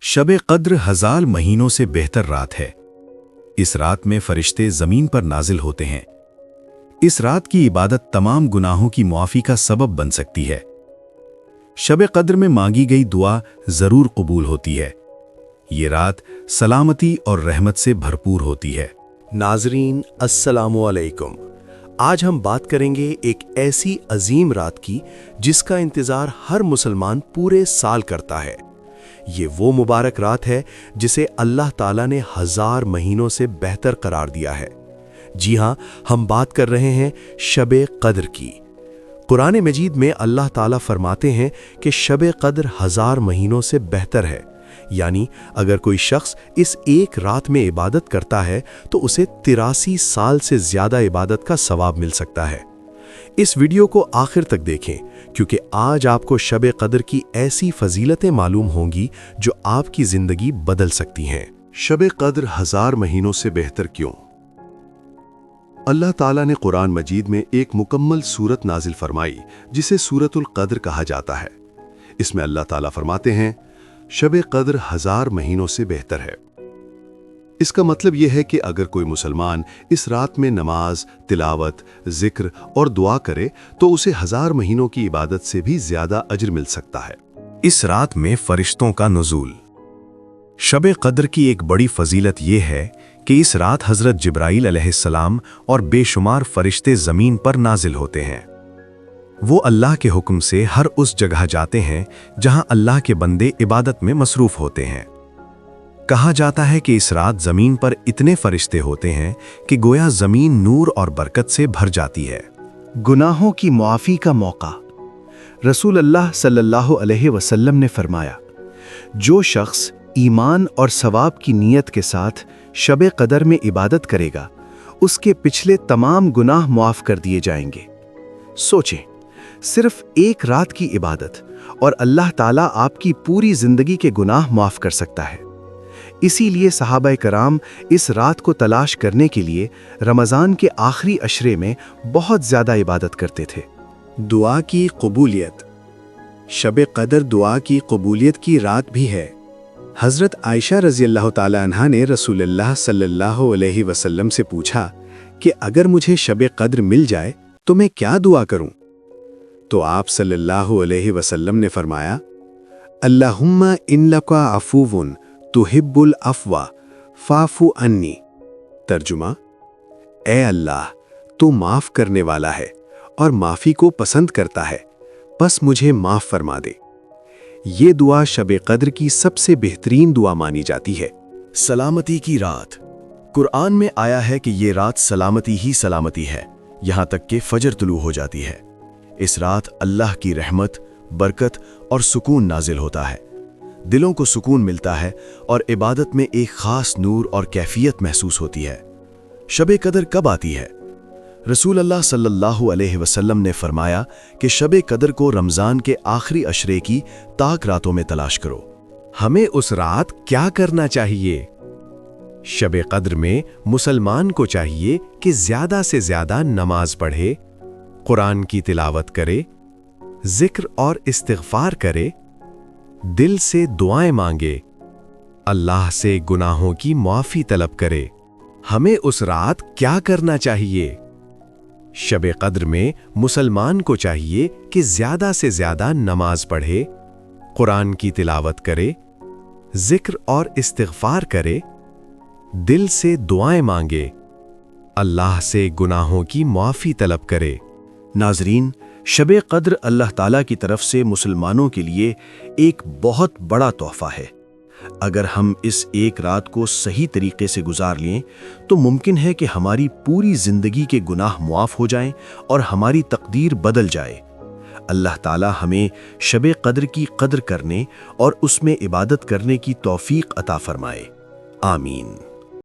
शब कद्र 1000 महीनों से बेहतर रात है। इस रात में फरिश्ते जमीन पर नाजिल होते हैं। इस रात की इबादत तमाम गुनाहों की मुआफ़ी का सबब बन सकती है। शब कद्र में मांगी गई दुआ जरूर कबूल होती है। ये रात सलामती और रहमत से भरपूर होती है। नाज़रीन अस्सलामु अलैकुम। आज हम बात करेंगे एक ऐसी अजीम रात की जिसका इंतज़ार हर मुसलमान पूरे साल करता है। ये वो मुबारक रात है जिसे अल्लाह ताला ने 1000 महीनों से बेहतर करार दिया है। जी हाँ, हम बात कर रहे हैं शब कद्र की। कुरान मजीद में अल्लाह ताला फरमाते हैं कि शब कद्र 1000 महीनों से बेहतर है, यानी अगर कोई शख्स इस एक रात में इबादत करता है तो उसे 83 साल से ज़्यादा इबादत का सवाब मिल सकता है। इस वीडियो को आखिर तक देखें क्योंकि आज आपको शब कद्र की ऐसी फजीलतें मालूम होंगी जो आपकी ज़िंदगी बदल सकती हैं। शब कद्र 1000 महीनों से बेहतर क्यों? अल्लाह ताला ने कुरान मजीद में एक मुकम्मल सूरत नाजिल फरमाई जिसे सूरतुल कद्र कहा जाता है। इसमें अल्लाह ताला फरमाते हैं शब कद्र 1000 महीनों से बेहतर है। इसका मतलब यह है कि अगर कोई मुसलमान इस रात में नमाज, तिलावत, जिक्र और दुआ करे तो उसे 1000 महीनों की इबादत से भी ज्यादा अजर मिल सकता है। इस रात में फरिश्तों का नुज़ूल। शब कद्र की एक बड़ी फजीलत यह है कि इस रात हज़रत जिब्राईल अलैहिस्सलाम और बेशुमार फरिश्ते ज़मीन पर नाजिल होते हैं। वो अल्लाह के हुक्म से हर उस जगह जाते हैं जहां अल्लाह के बंदे इबादत में मसरूफ होते हैं। कहा जाता है कि इस रात ज़मीन पर इतने फरिश्ते होते हैं कि गोया ज़मीन नूर और बरकत से भर जाती है। गुनाहों की मुआफ़ी का मौका। रसूल अल्लाह सल्लल्लाहु अलैहि वसल्लम ने फरमाया, जो शख्स ईमान और सवाब की नीयत के साथ शब कद्र में इबादत करेगा उसके पिछले तमाम गुनाह मुआफ़ कर दिए जाएंगे। सोचें, सिर्फ एक रात की इबादत और अल्लाह ताला आपकी पूरी ज़िंदगी के गुनाह मुआफ़ कर सकता है। इसीलिए सहाबाए कराम इस रात को तलाश करने के लिए रमज़ान के आखिरी अशरे में बहुत ज़्यादा इबादत करते थे। दुआ की कबूलियत। शब कद्र दुआ की कबूलियत की रात भी है। हज़रत आयशा रज़ियल्लाहु ताला अन्हा ने रसूलुल्लाह सल्लल्लाहु अलैहि वसल्लम से पूछा कि अगर मुझे शब कद्र मिल जाए तो मैं क्या दुआ करूं? तो आप सल्लल्लाहु अलैहि वसल्लम ने फरमाया, अल्लाहुम्मा इन्नका अफूवुन तुहिब्बुल अफ़वा फ़ाफ़ु अन्नी। तर्जुमा, ए अल्लाह, तू माफ़ करने वाला है और माफ़ी को पसंद करता है, बस मुझे माफ़ फरमा दे। ये दुआ शब कद्र की सबसे बेहतरीन दुआ मानी जाती है। सलामती की रात। कुरान में आया है कि ये रात सलामती ही सलामती है, यहाँ तक कि फजर तुलू हो जाती है। इस रात अल्लाह की रहमत, बरकत और सुकून नाजिल होता है। दिलों को सुकून मिलता है और इबादत में एक ख़ास नूर और कैफियत महसूस होती है। शब कद्र कब आती है? रसूल अल्लाह सल्लल्लाहु अलैहि वसल्लम ने फरमाया कि शब कद्र को रमज़ान के आखिरी अशरे की ताक रातों में तलाश करो। हमें उस रात क्या करना चाहिए? शब कद्र में मुसलमान को चाहिए कि ज़्यादा से ज़्यादा नमाज पढ़े, कुरान की तिलावत करे, जिक्र और इस्तिग़फ़ार करे, दिल से दुआएं मांगे, अल्लाह से गुनाहों की मुआफ़ी तलब करे। हमें उस रात क्या करना चाहिए? शब कद्र में मुसलमान को चाहिए कि ज़्यादा से ज़्यादा नमाज पढ़े, कुरान की तिलावत करे, जिक्र और इस्तिग़फ़ार करे, दिल से दुआएं मांगे, अल्लाह से गुनाहों की मुआफ़ी तलब करे। नाज़रीन, शब कद्र अल्लाह ताला की तरफ से मुसलमानों के लिए एक बहुत बड़ा तोहफ़ा है। अगर हम इस एक रात को सही तरीके से गुजार लें तो मुमकिन है कि हमारी पूरी ज़िंदगी के गुनाह मुआफ़ हो जाएं और हमारी तकदीर बदल जाए। अल्लाह ताला हमें शब कद्र की कद्र करने और उसमें इबादत करने की तौफ़ीक़ अता फ़रमाए। आमीन।